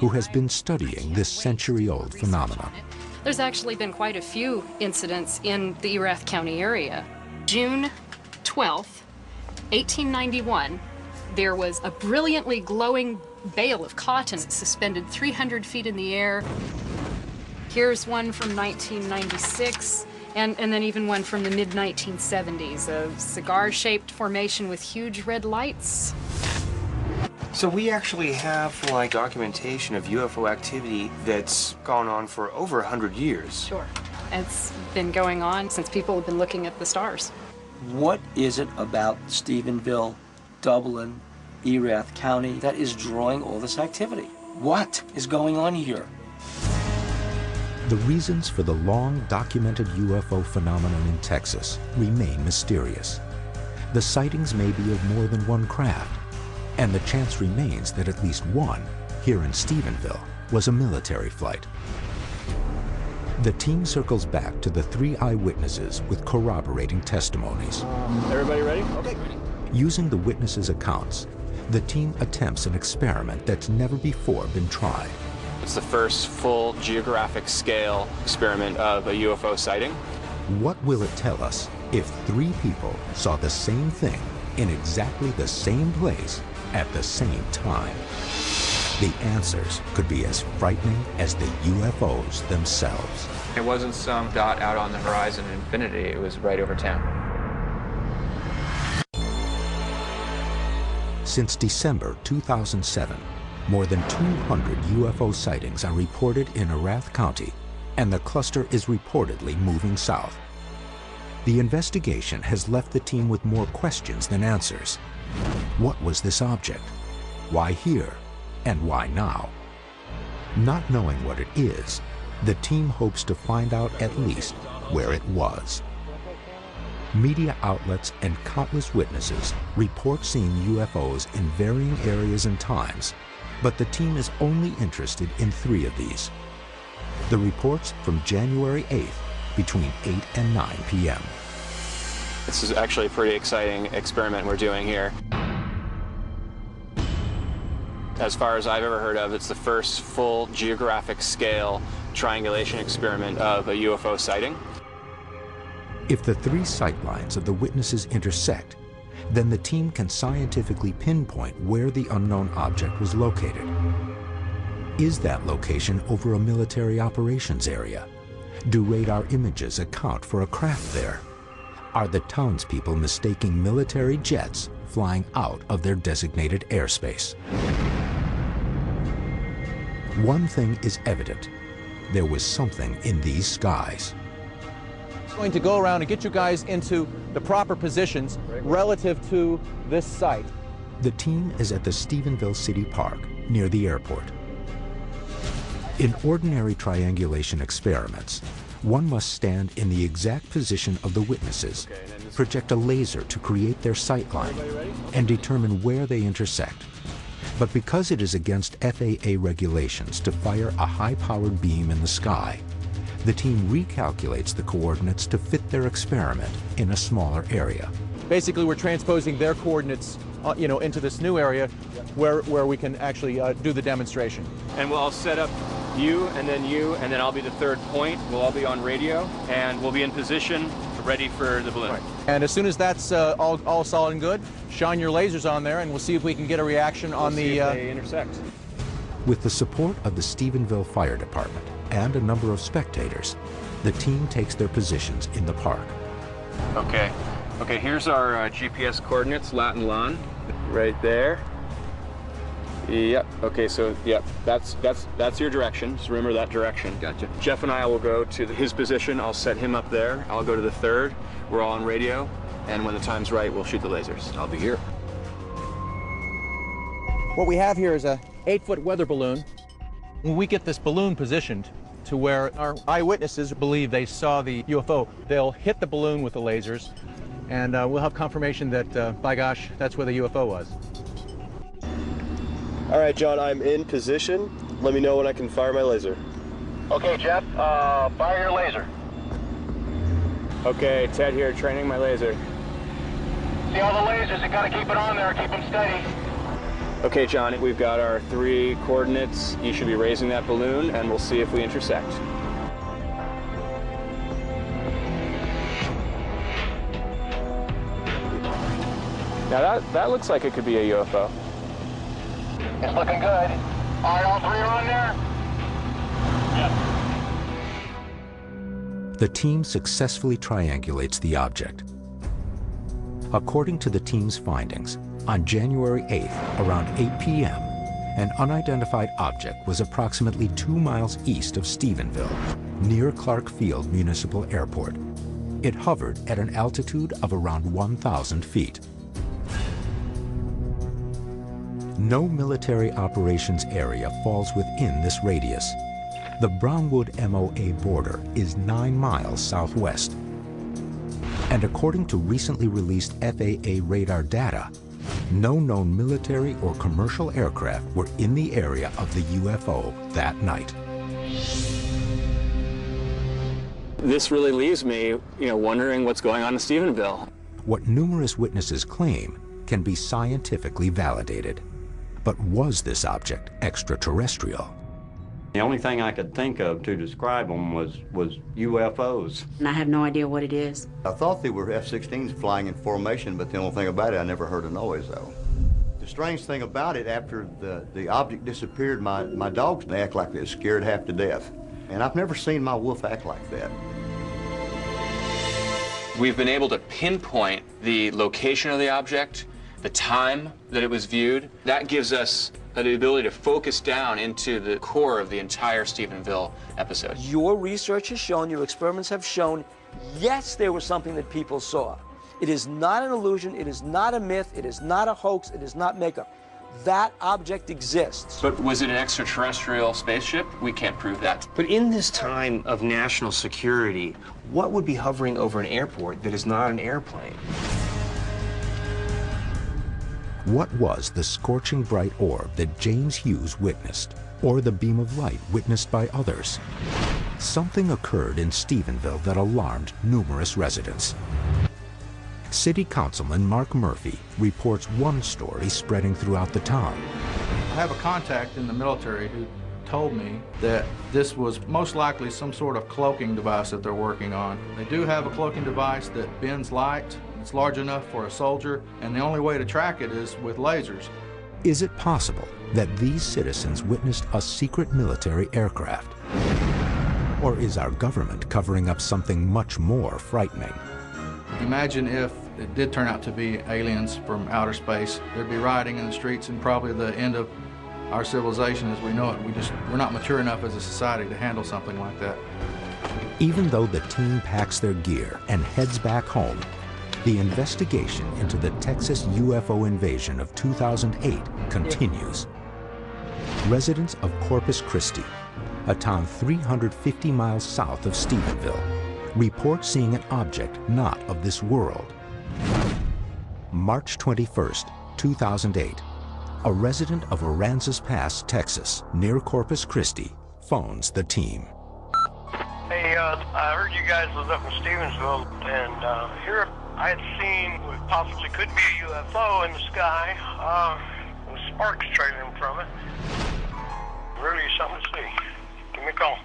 who has been studying this century-old phenomenon. There's actually been quite a few incidents in the Erath County area. June 12th, 1891, there was a brilliantly glowing bale of cotton suspended 300 feet in the air. Here's one from 1996, and then even one from the mid-1970s, a cigar-shaped formation with huge red lights. So we actually have, like, documentation of UFO activity that's gone on for over 100 years. Sure. It's been going on since people have been looking at the stars. What is it about Stephenville, Dublin, Erath County that is drawing all this activity? What is going on here? The reasons for the long documented UFO phenomenon in Texas remain mysterious. The sightings may be of more than one craft, and the chance remains that at least one, here in Stephenville, was a military flight. The team circles back to the 3 eyewitnesses with corroborating testimonies. Everybody ready? Okay. Using the witnesses' accounts, the team attempts an experiment that's never before been tried. It's the first full geographic scale experiment of a UFO sighting. What will it tell us if 3 people saw the same thing in exactly the same place at the same time? The answers could be as frightening as the UFOs themselves. It wasn't some dot out on the horizon in infinity, it was right over town. Since December 2007, more than 200 UFO sightings are reported in Erath County, and the cluster is reportedly moving south. The investigation has left the team with more questions than answers. What was this object? Why here? And why now? Not knowing what it is, the team hopes to find out at least where it was. Media outlets and countless witnesses report seeing UFOs in varying areas and times, but the team is only interested in 3 of these. The reports from January 8th between 8 and 9 p.m. This is actually a pretty exciting experiment we're doing here. As far as I've ever heard of, it's the first full geographic scale triangulation experiment of a UFO sighting. If the 3 sight lines of the witnesses intersect, then the team can scientifically pinpoint where the unknown object was located. Is that location over a military operations area? Do radar images account for a craft there? Are the townspeople mistaking military jets flying out of their designated airspace? One thing is evident. There was something in these skies. I'm going to go around and get you guys into the proper positions relative to this site. The team is at the Stephenville City Park, near the airport. In ordinary triangulation experiments, one must stand in the exact position of the witnesses, project a laser to create their sight line, and determine where they intersect. But because it is against FAA regulations to fire a high-powered beam in the sky, the team recalculates the coordinates to fit their experiment in a smaller area. Basically, we're transposing their coordinates, into this new area where we can actually do the demonstration. And we'll all set up you, and then I'll be the 3rd point. We'll all be on radio, and we'll be in position, ready for the balloon. Right. And as soon as that's all solid and good, shine your lasers on there, and we'll see if we can get a reaction on the... if they intersect. With the support of the Stephenville Fire Department and a number of spectators, the team takes their positions in the park. Okay, here's our GPS coordinates, lat and lon, right there. Yep, okay, so, yep, that's your direction. Just remember that direction. Gotcha. Jeff and I will go to his position. I'll set him up there. I'll go to the 3rd. We're all on radio, and when the time's right, we'll shoot the lasers. I'll be here. What we have here is a 8-foot weather balloon. When we get this balloon positioned to where our eyewitnesses believe they saw the UFO, they'll hit the balloon with the lasers, and we'll have confirmation that, by gosh, that's where the UFO was. All right, John, I'm in position. Let me know when I can fire my laser. Okay, Jeff, fire your laser. Okay, Ted here, training my laser. See all the lasers, you gotta keep it on there, keep them steady. Okay, John, we've got our 3 coordinates. You should be raising that balloon, and we'll see if we intersect. Now that looks like it could be a UFO. It's looking good. All right, all 3 are on there? Yep. The team successfully triangulates the object. According to the team's findings, on January 8th, around 8 p.m., an unidentified object was approximately 2 miles east of Stephenville, near Clark Field Municipal Airport. It hovered at an altitude of around 1,000 feet. No military operations area falls within this radius. The Brownwood MOA border is 9 miles southwest. And according to recently released FAA radar data, no known military or commercial aircraft were in the area of the UFO that night. This really leaves me, wondering what's going on in Stephenville. What numerous witnesses claim can be scientifically validated. But was this object extraterrestrial? The only thing I could think of to describe them was UFOs. And I have no idea what it is. I thought they were F-16s flying in formation, but the only thing about it, I never heard a noise, though. The strange thing about it, after the object disappeared, my dogs, they act like they're scared half to death. And I've never seen my wolf act like that. We've been able to pinpoint the location of the object, the time that it was viewed. That gives us the ability to focus down into the core of the entire Stephenville episode. Your research has shown, your experiments have shown, yes, there was something that people saw. It is not an illusion, it is not a myth, it is not a hoax, it is not makeup. That object exists. But was it an extraterrestrial spaceship? We can't prove that. But in this time of national security, what would be hovering over an airport that is not an airplane? What was the scorching bright orb that James Hughes witnessed, or the beam of light witnessed by others? Something occurred in Stephenville that alarmed numerous residents. City Councilman Mark Murphy reports one story spreading throughout the town. I have a contact in the military who told me that this was most likely some sort of cloaking device that they're working on. They do have a cloaking device that bends light. It's large enough for a soldier, and the only way to track it is with lasers. Is it possible that these citizens witnessed a secret military aircraft? Or is our government covering up something much more frightening? Imagine if it did turn out to be aliens from outer space. There'd be rioting in the streets and probably the end of our civilization as we know it. We're not mature enough as a society to handle something like that. Even though the team packs their gear and heads back home, the investigation into the Texas UFO invasion of 2008 continues. Residents of Corpus Christi, a town 350 miles south of Stephenville, report seeing an object not of this world. March 21st, 2008, a resident of Aransas Pass, Texas, near Corpus Christi, phones the team. Hey, I heard you guys was up in Stevensville, and here I had seen what possibly could be a UFO in the sky, with sparks trailing from it. Really something to see. Give me a call.